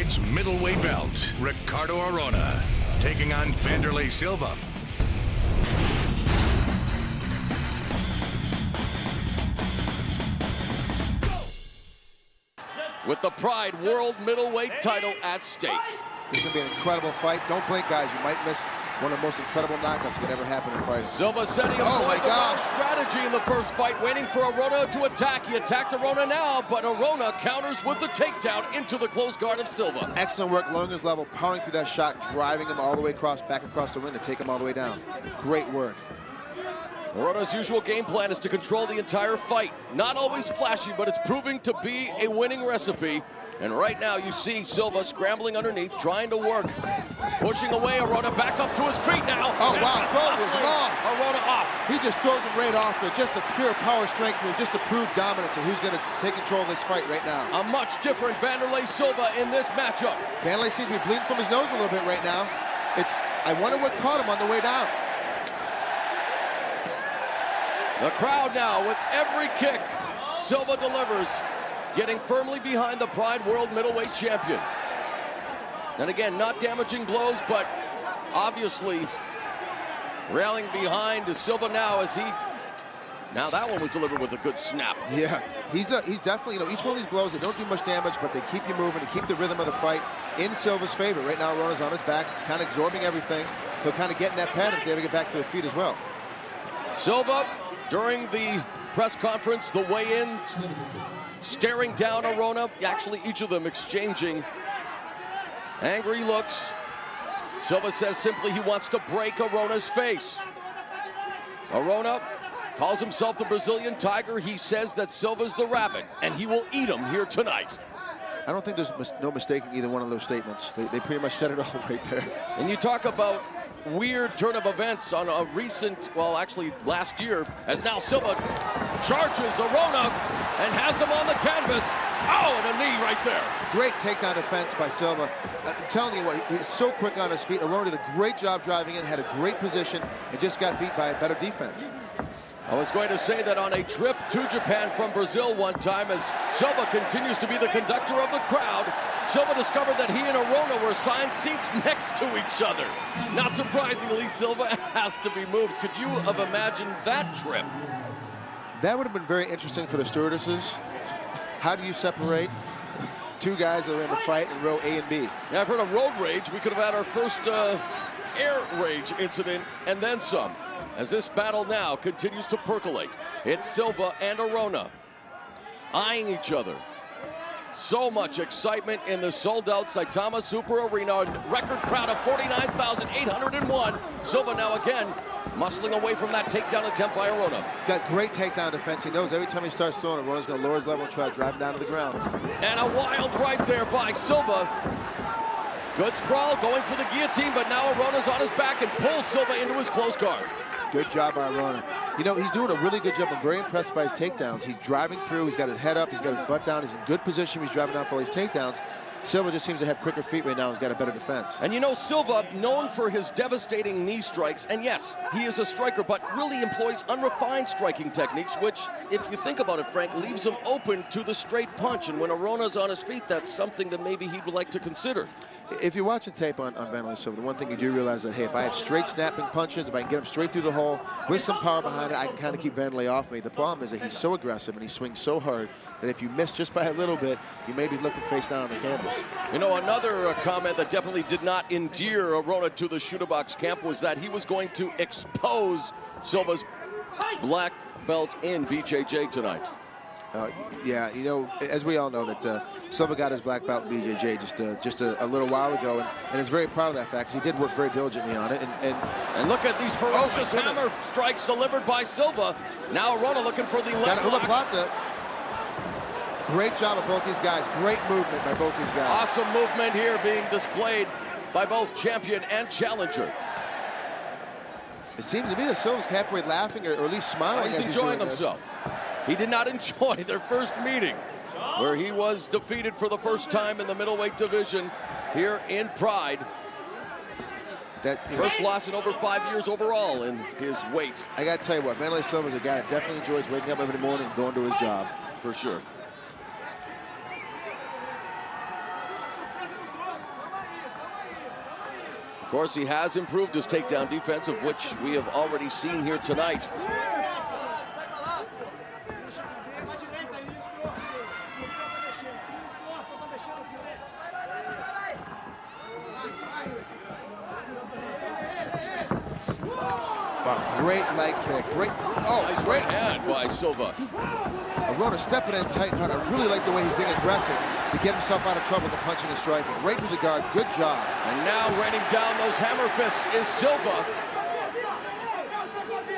tonight's middleweight belt, Ricardo Arona taking on Wanderlei Silva. With the Pride World Middleweight title at stake. This is going to be an incredible fight. Don't blink, guys. You might miss one of the most incredible knockouts that could ever happen in fighting. Silva said he employed the wrong strategy in the first fight, waiting for Arona to attack. He attacked Arona now, but Arona counters with the takedown into the close guard of Silva. Excellent work, long as level, powering through that shot, driving him all the way across, back across the ring to take him all the way down. Great work. Arona's usual game plan is to control the entire fight. Not always flashy, but it's proving to be a winning recipe. And right now you see Silva scrambling underneath, trying to work. Pushing away, Arona back up to his feet now. Oh, wow, throw him off. Arona off. He just throws him right off there. Just a pure power strength move, just to prove dominance and who's going to take control of this fight right now. A much different Wanderlei Silva in this matchup. Wanderlei seems to be bleeding from his nose a little bit right now. I wonder what caught him on the way down. The crowd now with every kick Silva delivers, getting firmly behind the Pride World Middleweight Champion. And again, not damaging blows, but obviously railing behind Silva now as he... Now that one was delivered with a good snap. Yeah, he's definitely, each one of these blows, they don't do much damage, but they keep you moving, they keep the rhythm of the fight in Silva's favor. Right now, Arona's on his back, kind of absorbing everything. He'll kind of get in that pattern if they ever get back to their feet as well. Silva, during the press conference, the weigh-ins, staring down Arona, actually each of them exchanging angry looks. Silva says simply he wants to break Arona's face. Arona calls himself the Brazilian Tiger. He says that Silva's the rabbit, and he will eat him here tonight. I don't think there's no mistaking either one of those statements. They pretty much said it all right there. And you talk about weird turn of events on a recent, well, actually last year, as now Silva charges Arona and has him on the canvas. Oh, and a knee right there. Great takedown defense by Silva. I'm telling you what, he's so quick on his feet. Arona did a great job driving in, had a great position, and just got beat by a better defense. I was going to say that on a trip to Japan from Brazil one time, as Silva continues to be the conductor of the crowd, Silva discovered that he and Arona were assigned seats next to each other. Not surprisingly, Silva has to be moved. Could you have imagined that trip? That would have been very interesting for the stewardesses. How do you separate two guys that are in the fight in row A and B? Yeah, I've heard of road rage. We could have had our first air rage incident and then some. As this battle now continues to percolate, it's Silva and Arona eyeing each other. So much excitement in the sold-out Saitama Super Arena. Record crowd of 49,801. Silva now again muscling away from that takedown attempt by Arona. He's got great takedown defense. He knows every time he starts throwing, Arona's going to lower his level and try to drive him down to the ground. And a wild right there by Silva. Good sprawl, going for the guillotine, but now Arona's on his back and pulls Silva into his close guard. Good job by Arona. He's doing a really good job. I'm very impressed by his takedowns. He's driving through. He's got his head up. He's got his butt down. He's in good position. He's driving down for all these takedowns. Silva just seems to have quicker feet right now. He's got a better defense. And Silva, known for his devastating knee strikes, and yes, he is a striker, but really employs unrefined striking techniques, which, if you think about it, Frank, leaves him open to the straight punch. And when Arona's on his feet, that's something that maybe he would like to consider. If you're watching tape on Wanderlei Silva, the one thing you do realize that, hey, if I have straight snapping punches, if I can get him straight through the hole with some power behind it, I can kind of keep Wanderlei off me. The problem is that he's so aggressive and he swings so hard that if you miss just by a little bit, you may be looking face down on the canvas. Another comment that definitely did not endear Arona to the shooter box camp was that he was going to expose Silva's black belt in BJJ tonight. Yeah, as we all know that Silva got his black belt in BJJ just a little while ago, and is very proud of that fact because he did work very diligently on it. And look at these ferocious hammer strikes delivered by Silva. Now Arona looking for the leg lock. Great job of both these guys. Great movement by both these guys. Awesome movement here being displayed by both champion and challenger. It seems to me that Silva's halfway laughing or at least smiling as he's enjoying doing himself. He did not enjoy their first meeting, where he was defeated for the first time in the middleweight division here in Pride. First loss in over 5 years overall in his weight. I got to tell you what, Wanderlei Silva is a guy that definitely enjoys waking up every morning and going to his job. For sure. Of course, he has improved his takedown defense, of which we have already seen here tonight. Wow, great leg kick. Great. Oh, nice right hand by Silva. Arona stepping in tight and hard. I really like the way he's being aggressive to get himself out of trouble with the punching and striking. Right to the guard. Good job. And now raining down those hammer fists is Silva.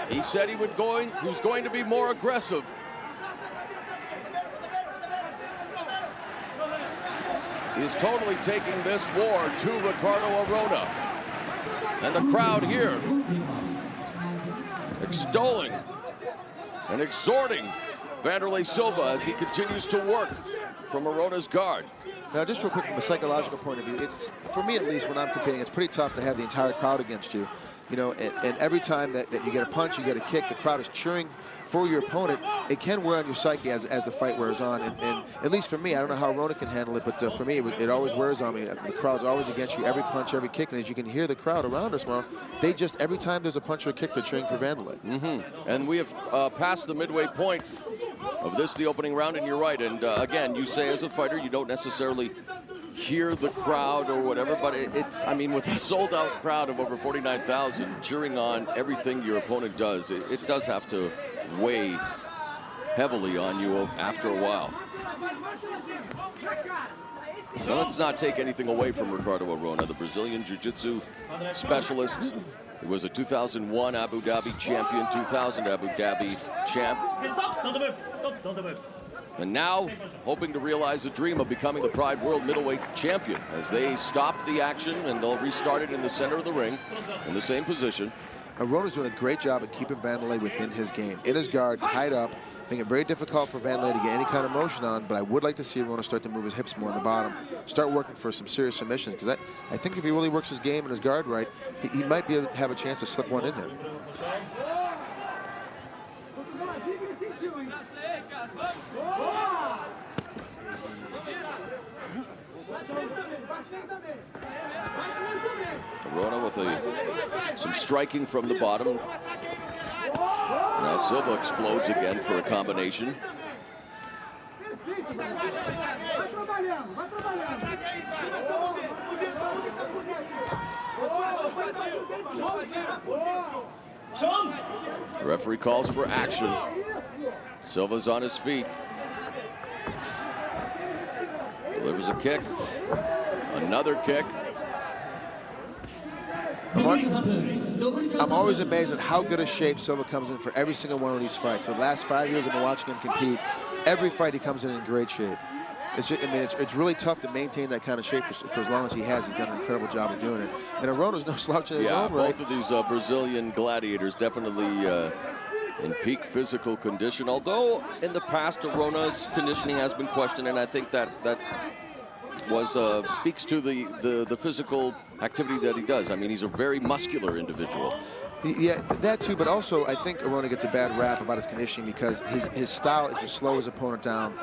He said he was going to be more aggressive. He's totally taking this war to Ricardo Arona. And the crowd here extolling and exhorting Wanderlei Silva as he continues to work from Arona's guard. Now, just real quick, from a psychological point of view, it's, for me at least, when I'm competing, it's pretty tough to have the entire crowd against you. You know, and every time that you get a punch, you get a kick, the crowd is cheering for your opponent. It can wear on your psyche as the fight wears on. And at least for me, I don't know how Arona can handle it, but for me, it always wears on me. The crowd's always against you, every punch, every kick. And as you can hear the crowd around us, Marl, they just, every time there's a punch or a kick, they're cheering for Wanderlei. And we have passed the midway point of this, the opening round, and you're right. And again, you say as a fighter, you don't necessarily hear the crowd or whatever, but it's, I mean, with a sold-out crowd of over 49,000 cheering on everything your opponent does, it does have to weigh heavily on you after a while. So let's not take anything away from Ricardo Arona, the Brazilian Jiu-Jitsu specialist. He was a 2001 Abu Dhabi champion, 2000 Abu Dhabi champ. And now hoping to realize the dream of becoming the Pride World Middleweight Champion as they stop the action and they'll restart it in the center of the ring in the same position. Arona's doing a great job at keeping Wanderlei within his game, in his guard, tied up, making it very difficult for Wanderlei to get any kind of motion on, but I would like to see Arona start to move his hips more in the bottom, start working for some serious submissions, because I think if he really works his game and his guard right, he might be able to have a chance to slip one in there. Arona with some striking from the bottom. Now Silva explodes again for a combination. The referee calls for action. Silva's on his feet. Delivers a kick. Another kick. I'm always amazed at how good a shape Silva comes in for every single one of these fights. For the last 5 years I've been watching him compete. Every fight he comes in great shape. It's just, I mean, it's really tough to maintain that kind of shape for as long as he has. He's done an incredible job of doing it. And Arona's no slouch in his own right. Both of these Brazilian gladiators definitely in peak physical condition. Although in the past Arona's conditioning has been questioned, and I think that was speaks to the physical activity that he does. I mean, he's a very muscular individual. Yeah, that too, but also I think Arona gets a bad rap about his conditioning because his style is to slow his opponent down,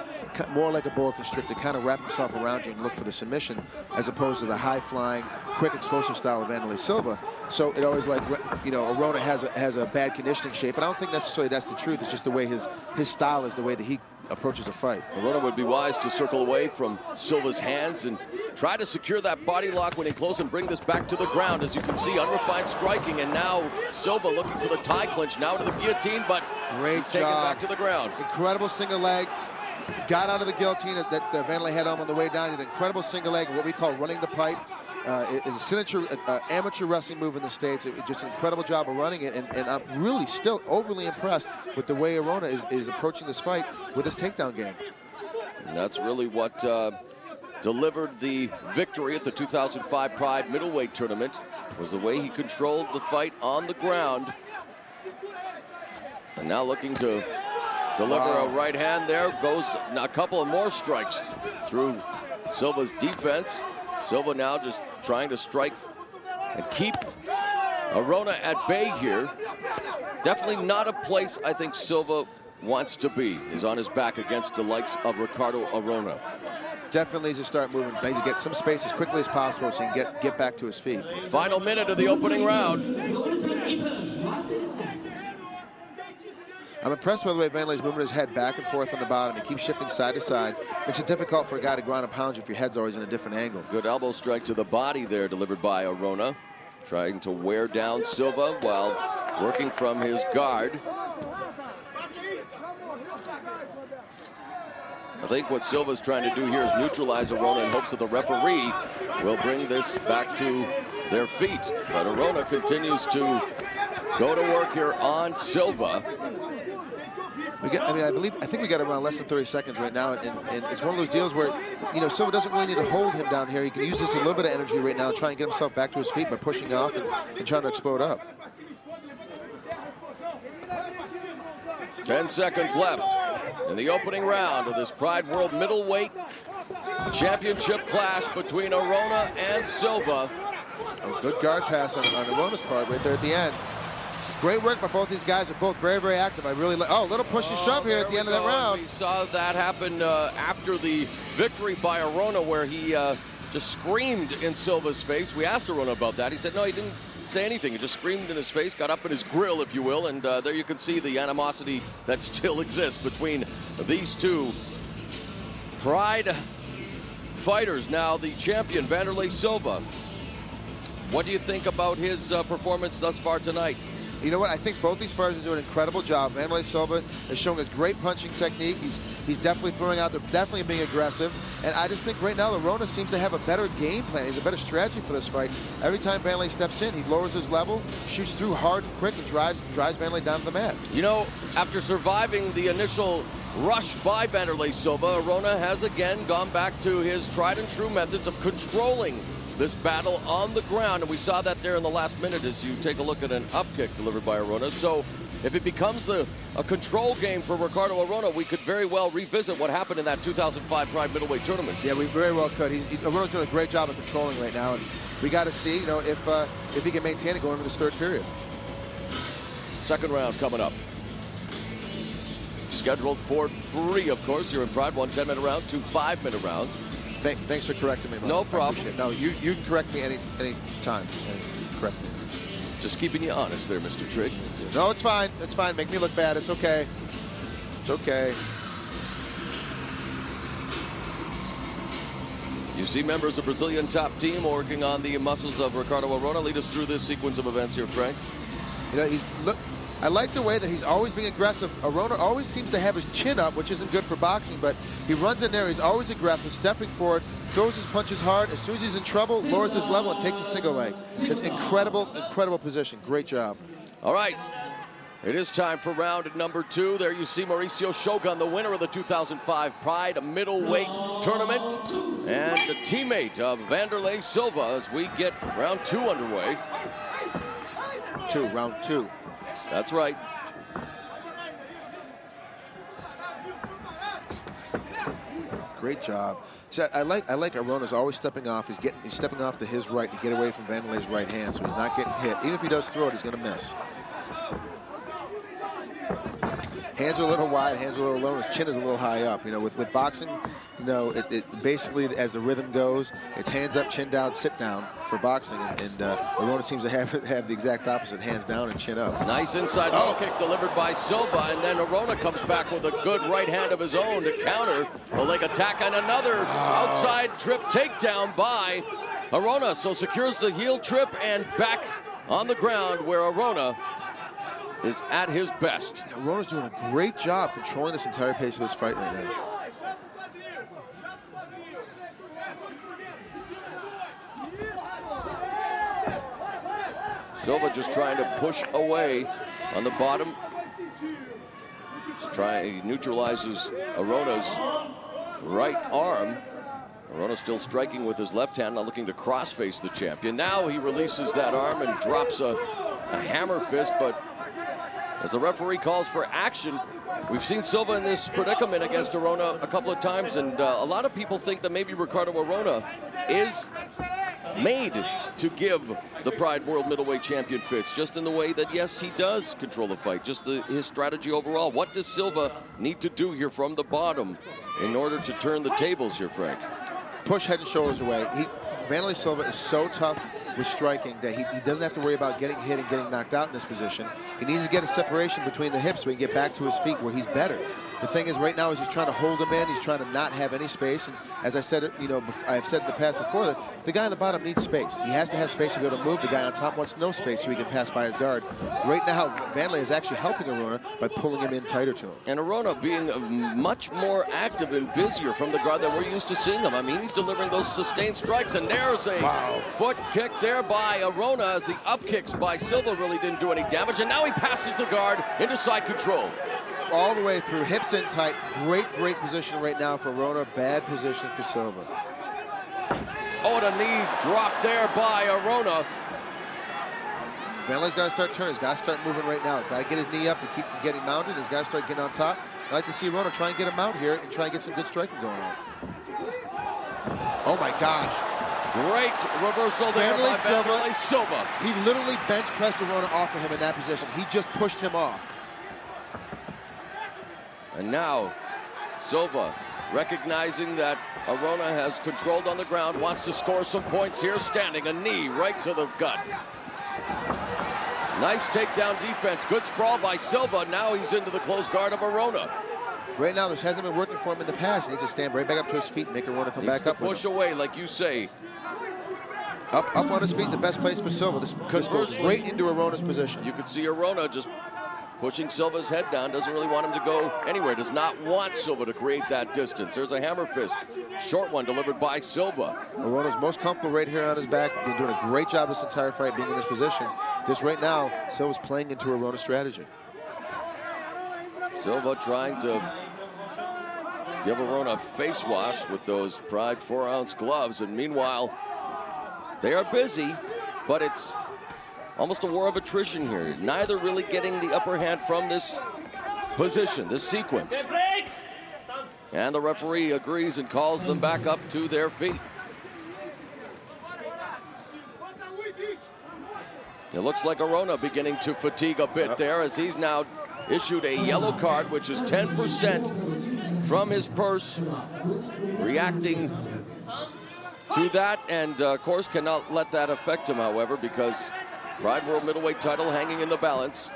more like a boa constrictor, kind of wrap himself around you and look for the submission, as opposed to the high-flying, quick, explosive style of Wanderlei Silva. So it always, like, you know, Arona has a bad conditioning shape, but I don't think necessarily that's the truth. It's just the way his style is, the way that he approaches a fight. Arona would be wise to circle away from Silva's hands and try to secure that body lock when he close and bring this back to the ground. As you can see, unrefined striking, and now Silva looking for the tie clinch, now to the guillotine, but great he's taken back to the ground. Incredible single leg. Got out of the guillotine that Wanderlei had on the way down. He did an incredible single leg, what we call running the pipe. It's a signature amateur wrestling move in the States. It's just an incredible job of running it, and I'm really still overly impressed with the way Arona is approaching this fight with his takedown game. And that's really what delivered the victory at the 2005 Pride Middleweight Tournament, was the way he controlled the fight on the ground. And now looking to deliver a right hand there. Goes a couple of more strikes through Silva's defense. Silva now just trying to strike and keep Arona at bay here. Definitely not a place I think Silva wants to be, is on his back against the likes of Ricardo Arona. definitely needs to start moving. He needs to get some space as quickly as possible so he can get back to his feet. Final minute of the opening round. I'm impressed by the way Wanderlei's moving his head back and forth on the bottom. He keeps shifting side to side. Makes it difficult for a guy to ground and pound you if your head's always in a different angle. Good elbow strike to the body there, delivered by Arona. Trying to wear down Silva while working from his guard. I think what Silva's trying to do here is neutralize Arona in hopes that the referee will bring this back to their feet. But Arona continues to go to work here on Silva. I think we got around less than 30 seconds right now, and it's one of those deals where, you know, Silva doesn't really need to hold him down here. He can use this a little bit of energy right now, try and get himself back to his feet by pushing off and trying to explode up. 10 seconds left in the opening round of this Pride World Middleweight Championship clash between Arona and Silva. A good guard pass on Arona's part right there at the end. Great work by both these guys. They're both very, very active. I really like. Oh, a little push and shove here at the end of that round. We saw that happen after the victory by Arona, where he just screamed in Silva's face. We asked Arona about that. He said no, he didn't say anything. He just screamed in his face, got up in his grill, if you will, and there you can see the animosity that still exists between these two Pride fighters. Now the champion, Wanderlei Silva. What do you think about his performance thus far tonight? You know what? I think both these fighters are doing an incredible job. Wanderlei Silva is showing his great punching technique. He's definitely throwing out there, definitely being aggressive. And I just think right now, Arona seems to have a better game plan. He has a better strategy for this fight. Every time Wanderlei steps in, he lowers his level, shoots through hard and quick, and drives Wanderlei down to the mat. You know, after surviving the initial rush by Wanderlei Silva, Arona has again gone back to his tried and true methods of controlling this battle on the ground, and we saw that there in the last minute as you take a look at an up kick delivered by Arona. So if it becomes a control game for Ricardo Arona, we could very well revisit what happened in that 2005 Pride Middleweight tournament. Yeah, we very well could. Arona's doing a great job of controlling right now, and we got to see, you know, if he can maintain it going into this third period. Second round coming up. Scheduled for 3, of course, here in Pride. 1 10-minute round, 2 5-minute rounds. Thanks for correcting me, Mom. No problem. No, you can correct me any time. Correct me. Just keeping you honest there, Mr. Trigg. No, it's fine. It's fine. Make me look bad. It's okay. It's okay. You see members of Brazilian top team working on the muscles of Ricardo Arona. Lead us through this sequence of events here, Frank. You know, I like the way that he's always being aggressive. Arona always seems to have his chin up, which isn't good for boxing, but he runs in there, he's always aggressive, stepping forward, throws his punches hard. As soon as he's in trouble, lowers his level and takes a single leg. It's incredible, incredible position. Great job. All right. It is time for round number 2. There you see Mauricio Shogun, the winner of the 2005 Pride Middleweight Tournament, and the teammate of Wanderlei Silva as we get round 2 underway. Round 2. That's right. Great job. So I like Arona's always stepping off. He's stepping off to his right to get away from Wanderlei's right hand, so he's not getting hit. Even if he does throw it, he's going to miss. Hands are a little wide, hands are a little low, his chin is a little high up. You know, with boxing, you know, it basically, as the rhythm goes, it's hands up, chin down, sit down for boxing, and Arona seems to have the exact opposite, hands down and chin up. Nice inside low kick delivered by Silva, and then Arona comes back with a good right hand of his own to counter the leg attack, and another outside trip takedown by Arona. So secures the heel trip and back on the ground where Arona is at his best. Arona's doing a great job controlling this entire pace of this fight right now. Silva just trying to push away on the bottom. He neutralizes Arona's right arm. Arona still striking with his left hand, not looking to cross-face the champion. Now he releases that arm and drops a hammer fist, but as the referee calls for action, we've seen Silva in this predicament against Arona a couple of times, and a lot of people think that maybe Ricardo Arona is made to give the Pride World Middleweight Champion fits, just in the way that, yes, he does control the fight, just his strategy overall. What does Silva need to do here from the bottom in order to turn the tables here, Frank? Push head and shoulders away. Wanderlei Silva is so tough with striking that he doesn't have to worry about getting hit and getting knocked out in this position. He needs to get a separation between the hips so he can get back to his feet where he's better. The thing is, right now, is he's trying to hold him in. He's trying to not have any space. And as I said, I've said in the past before that the guy on the bottom needs space. He has to have space to be able to move. The guy on top wants no space so he can pass by his guard. Right now, Wanderlei is actually helping Arona by pulling him in tighter to him. And Arona being much more active and busier from the guard than we're used to seeing him. I mean, he's delivering those sustained strikes, and there's a foot kick there by Arona as the up kicks by Silva really didn't do any damage. And now he passes the guard into side control. All the way through, hips in tight. Great position right now for Arona. Bad position for Silva. Oh, the knee drop there by Arona. Wanderlei's got to start turning. He's got to start moving right now. He's got to get his knee up to keep from getting mounted. He's got to start getting on top. I'd like to see Arona try and get him out here and try and get some good striking going on. Oh my gosh. Great reversal there by Wanderlei Silva. He literally bench pressed Arona off of him in that position. He just pushed him off. And now, Silva, recognizing that Arona has controlled on the ground, wants to score some points here, standing a knee right to the gut. Nice takedown defense, good sprawl by Silva. Now he's into the close guard of Arona. Right now, this hasn't been working for him in the past. He needs to stand right back up to his feet and make Arona come back up. Push away, like you say. Up on his feet is the best place for Silva. This goes right into Arona's position. You can see Arona just pushing Silva's head down, doesn't really want him to go anywhere, does not want Silva to create that distance. There's a hammer fist, short one delivered by Silva. Arona's most comfortable right here on his back. Been doing a great job this entire fight being in this position. This right now, Silva's playing into Arona's strategy. Silva trying to give Arona a face wash with those Pride 4-ounce gloves, and meanwhile, they are busy, but it's almost a war of attrition here. Neither really getting the upper hand from this position, this sequence. And the referee agrees and calls them back up to their feet. It looks like Arona beginning to fatigue a bit there, as he's now issued a yellow card, which is 10% from his purse, reacting to that, and of course cannot let that affect him, however, because Pride World Middleweight title hanging in the balance.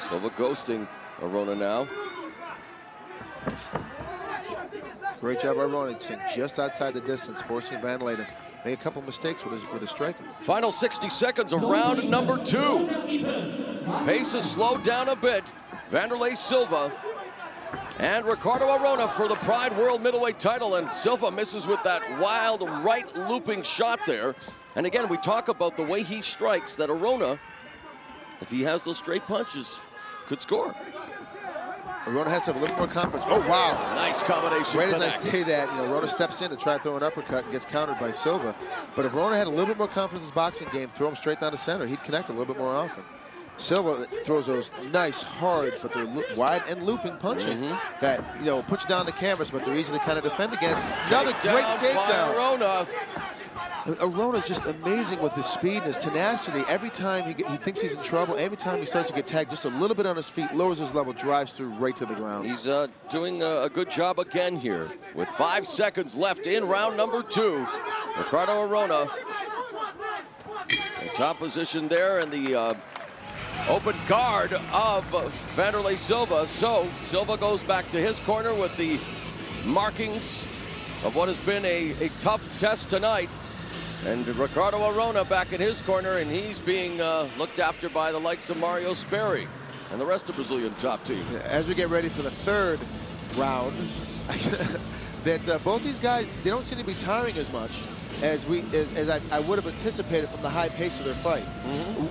Silva ghosting Arona now. Great job by Arona, just outside the distance, forcing Wanderlei to make a couple mistakes with his striking. Final 60 seconds of round number 2. Pace is slowed down a bit. Wanderlei Silva and Ricardo Arona for the Pride World Middleweight title, and Silva misses with that wild right looping shot there. And again, we talk about the way he strikes, that Arona, if he has those straight punches, could score. Arona has to have a little more confidence. Oh, wow. Nice combination. Right as I say that, Arona steps in to try to throw an uppercut and gets countered by Silva. But if Arona had a little bit more confidence in his boxing game, throw him straight down the center, he'd connect a little bit more often. Silva throws those nice, hard, but they're wide and looping punches that, put you down the canvas, but they're easy to kind of defend against. Another great takedown. Arona. Arona's just amazing with his speed and his tenacity. Every time he thinks he's in trouble, every time he starts to get tagged just a little bit on his feet, lowers his level, drives through right to the ground. He's doing a good job again here. With 5 seconds left in round number 2, Ricardo Arona in top position there in the open guard of Wanderlei Silva. So Silva goes back to his corner with the markings of what has been a tough test tonight. And Ricardo Arona back in his corner, and he's being looked after by the likes of Mario Sperry and the rest of Brazilian top team. As we get ready for the third round, that both these guys, they don't seem to be tiring as much as I would have anticipated from the high pace of their fight.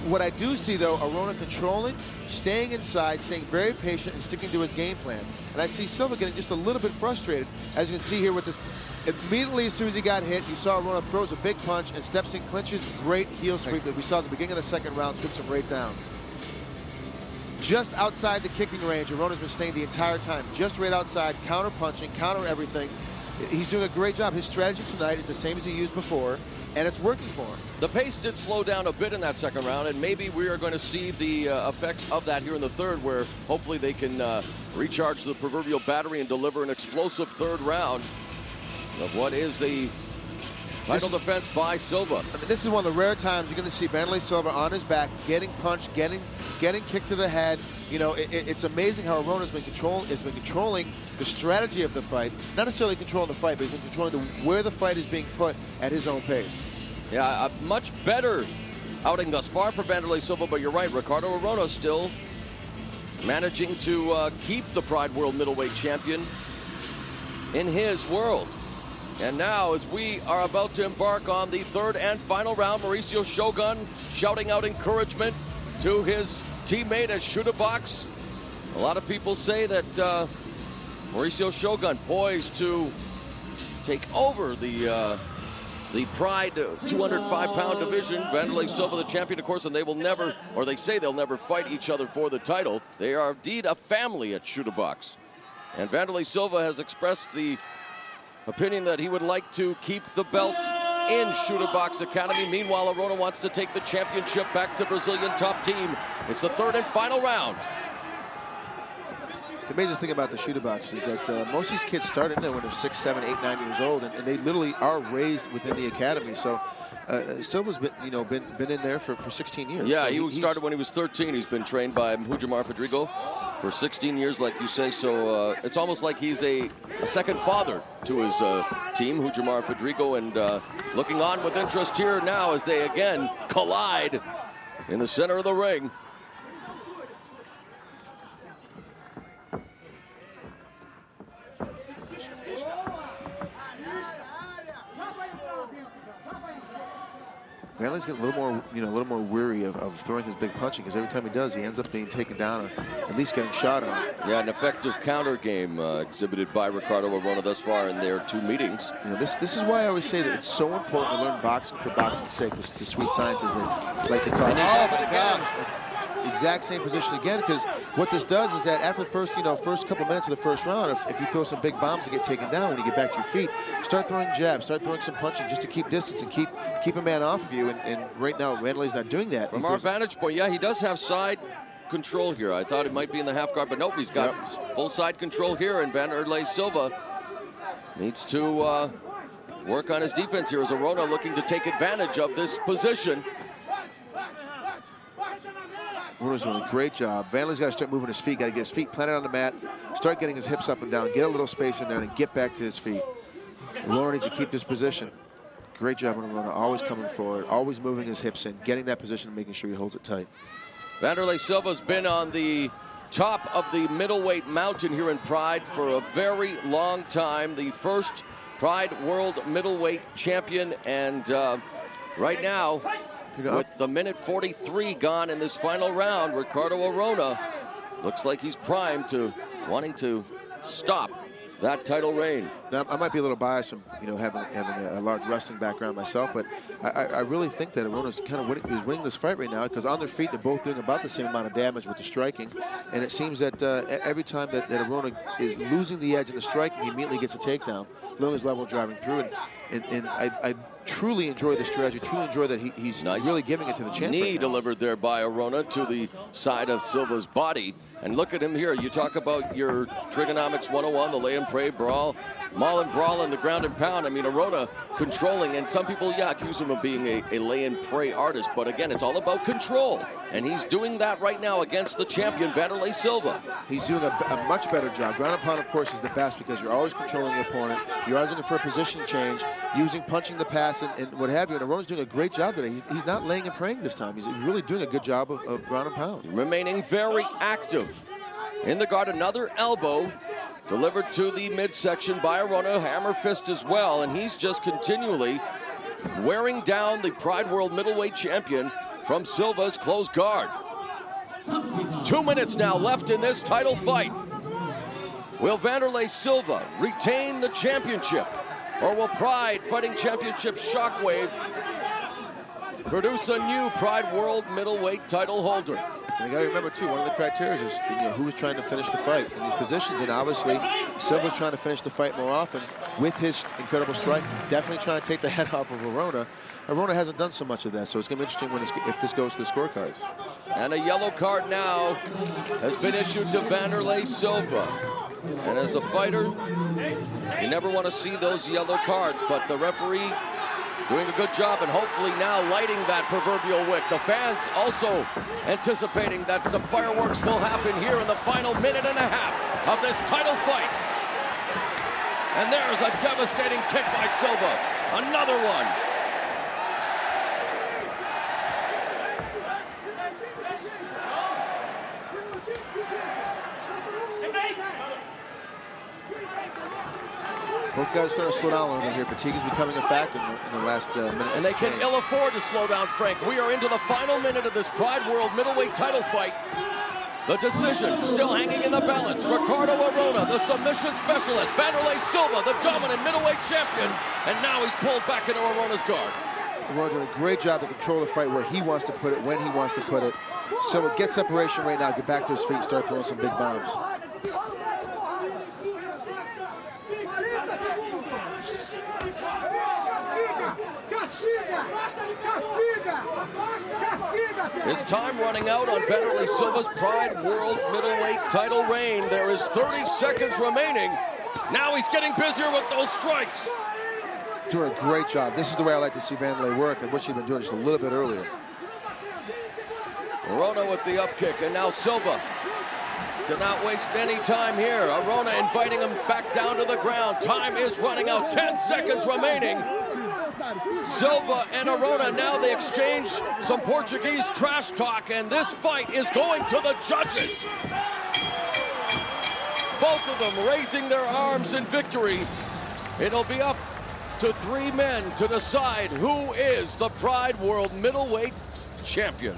What I do see, though, Arona controlling, staying inside, staying very patient, and sticking to his game plan. And I see Silva getting just a little bit frustrated, as you can see here with this. Immediately as soon as he got hit, you saw Arona throws a big punch and steps in, clinches. Great heel sweep that we saw at the beginning of the second round, sweeps him right down. Just outside the kicking range, Arona's been staying the entire time. Just right outside, counter punching, counter everything. He's doing a great job. His strategy tonight is the same as he used before, and it's working for him. The pace did slow down a bit in that second round, and maybe we are going to see the effects of that here in the third, where hopefully they can recharge the proverbial battery and deliver an explosive third round of what is the title defense by Silva. I mean, this is one of the rare times you're going to see Wanderlei Silva on his back, getting punched, getting kicked to the head. You know, it's amazing how Arona's been controlling the strategy of the fight. Not necessarily controlling the fight, but he's been controlling where the fight is being put at his own pace. Yeah, a much better outing thus far for Wanderlei Silva, but you're right, Ricardo Arona still managing to keep the Pride World Middleweight Champion in his world. And now, as we are about to embark on the third and final round, Mauricio Shogun shouting out encouragement to his teammate at Shooter Box. A lot of people say that Mauricio Shogun poised to take over the Pride 205-pound division. Wanderlei Silva, the champion, of course, and they will never, or they say they'll never fight each other for the title. They are indeed a family at Shooter Box. And Wanderlei Silva has expressed the opinion that he would like to keep the belt in Shooter Box Academy. Meanwhile, Arona wants to take the championship back to Brazilian top team. It's the third and final round. The amazing thing about the Shooter Box is that most of these kids start in there when they're 6, 7, 8, 9 years old, and they literally are raised within the academy. So Silva's been in there for 16 years. Yeah, so he started when he was 13. He's been trained by Mujamar Rodrigo for 16 years, like you say. So it's almost like he's a second father to his team, Mujamar Rodrigo, and looking on with interest here now as they again collide in the center of the ring. Wanderlei's getting a little more weary of throwing his big punching, because every time he does, he ends up being taken down or at least getting shot on. Yeah, an effective counter game exhibited by Ricardo Arona thus far in their 2 meetings. You know, this is why I always say that it's so important to learn boxing for boxing's sake. The sweet sciences they like to call it. Oh my gosh! Exact same position again, because what this does is that after the first couple minutes of the first round, if you throw some big bombs and get taken down, when you get back to your feet, start throwing jabs, start throwing some punching just to keep distance and keep a man off of you. And right now, Wanderlei's not doing that. From our vantage point, yeah, he does have side control here. I thought it might be in the half guard, but nope, he's got full side control here, and Wanderlei Silva needs to work on his defense here as Arona looking to take advantage of this position. Arona's doing a great job. Wanderlei's got to start moving his feet, got to get his feet planted on the mat, start getting his hips up and down, get a little space in there, and get back to his feet. Arona needs to keep this position. Great job on Arona, always coming forward, always moving his hips in, getting that position and making sure he holds it tight. Wanderlei Silva's been on the top of the middleweight mountain here in Pride for a very long time. The first Pride World Middleweight Champion, and right now, with the minute 43 gone in this final round, Ricardo Arona looks like he's primed to wanting to stop that title reign. Now, I might be a little biased from having a large wrestling background myself, but I really think that Arona's kind of winning this fight right now, because on their feet they're both doing about the same amount of damage with the striking, and it seems that every time that Arona is losing the edge in the striking, he immediately gets a takedown, lowering his level driving through, and I truly enjoy the strategy, truly enjoy that he's nice. Really giving it to the champ. Knee right delivered there by Arona to the side of Silva's body. And look at him here. You talk about your trigonomics 101, the lay and pray brawl, maul and brawl, and the ground and pound. I mean, Arona controlling, and some people, accuse him of being a lay and pray artist. But again, it's all about control. And he's doing that right now against the champion, Wanderlei Silva. He's doing a much better job. Ground and pound, of course, is the best, because you're always controlling your opponent. You're always looking for a position change, using punching the pass and what have you. And Arona's doing a great job today. He's not laying and praying this time. He's really doing a good job of ground and pound. Remaining very active. In the guard, another elbow delivered to the midsection by Arona, hammer fist as well, and he's just continually wearing down the Pride World Middleweight Champion from Silva's closed guard. 2 minutes now left in this title fight. Will Wanderlei Silva retain the championship, or will Pride Fighting Championship Shockwave produce a new Pride World middleweight title holder. And you got to remember, too, one of the criteria is who was trying to finish the fight in these positions. And obviously, Silva's trying to finish the fight more often with his incredible strike. Definitely trying to take the head off of Arona. Arona hasn't done so much of that, so it's going to be interesting if this goes to the scorecards. And a yellow card now has been issued to Wanderlei Silva. And as a fighter, you never want to see those yellow cards, but the referee doing a good job and hopefully now lighting that proverbial wick. The fans also anticipating that some fireworks will happen here in the final minute and a half of this title fight. And there's a devastating kick by Silva. Another one. Both guys starting to slow down a little bit here. Fatigue is becoming a factor in the last minute. And they can ill afford to slow down, Frank. We are into the final minute of this Pride World middleweight title fight. The decision still hanging in the balance. Ricardo Arona, the submission specialist. Wanderlei Silva, the dominant middleweight champion. And now he's pulled back into Arona's guard. Arona doing a great job to control the fight where he wants to put it, when he wants to put it. Silva get separation right now, get back to his feet, and start throwing some big bombs. His time running out on Wanderlei Silva's Pride World middleweight title reign. There is 30 seconds remaining. Now he's getting busier with those strikes. Doing a great job. This is the way I like to see Wanderlei work, and what she'd been doing just a little bit earlier. Arona with the up kick, and now Silva did not waste any time here. Arona inviting him back down to the ground. Time is running out. 10 seconds remaining. Silva and Arona, now they exchange some Portuguese trash talk, and this fight is going to the judges. Both of them raising their arms in victory. It'll be up to 3 men to decide who is the Pride World middleweight champion.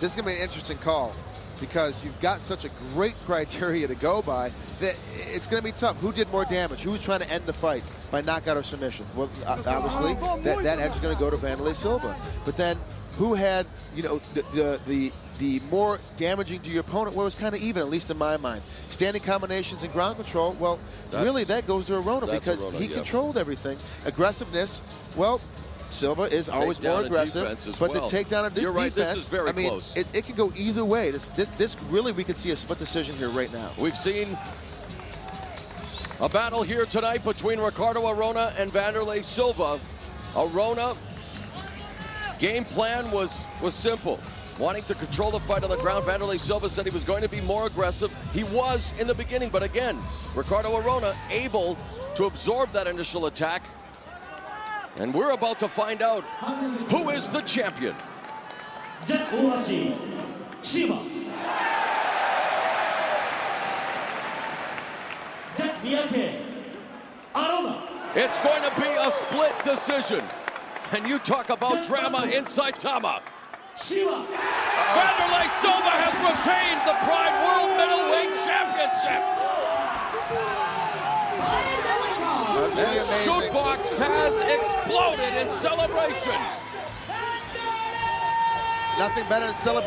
This is going to be an interesting call because you've got such a great criteria to go by that it's going to be tough. Who did more damage? Who was trying to end the fight by knockout or submission? Well, obviously, that edge is going to go to Wanderlei Silva. But then who had, the more damaging to your opponent? Well, it was kind of even, at least in my mind. Standing combinations and ground control, well, really that goes to Arona because Arona, he controlled everything. Aggressiveness, well, Silva is always more aggressive, but the takedown and You're right, defense, this is very close. It can go either way. This really, we could see a split decision here right now. We've seen a battle here tonight between Ricardo Arona and Wanderlei Silva. Arona, game plan was simple. Wanting to control the fight on the ground. Wanderlei Silva said he was going to be more aggressive. He was in the beginning, but again, Ricardo Arona able to absorb that initial attack. And we're about to find out who is the champion. It's going to be a split decision. And you talk about drama inside Tama. Wanderlei Silva has retained the Pride World Middleweight Championship. And Shootbox has exploded in celebration. Nothing better than celebration.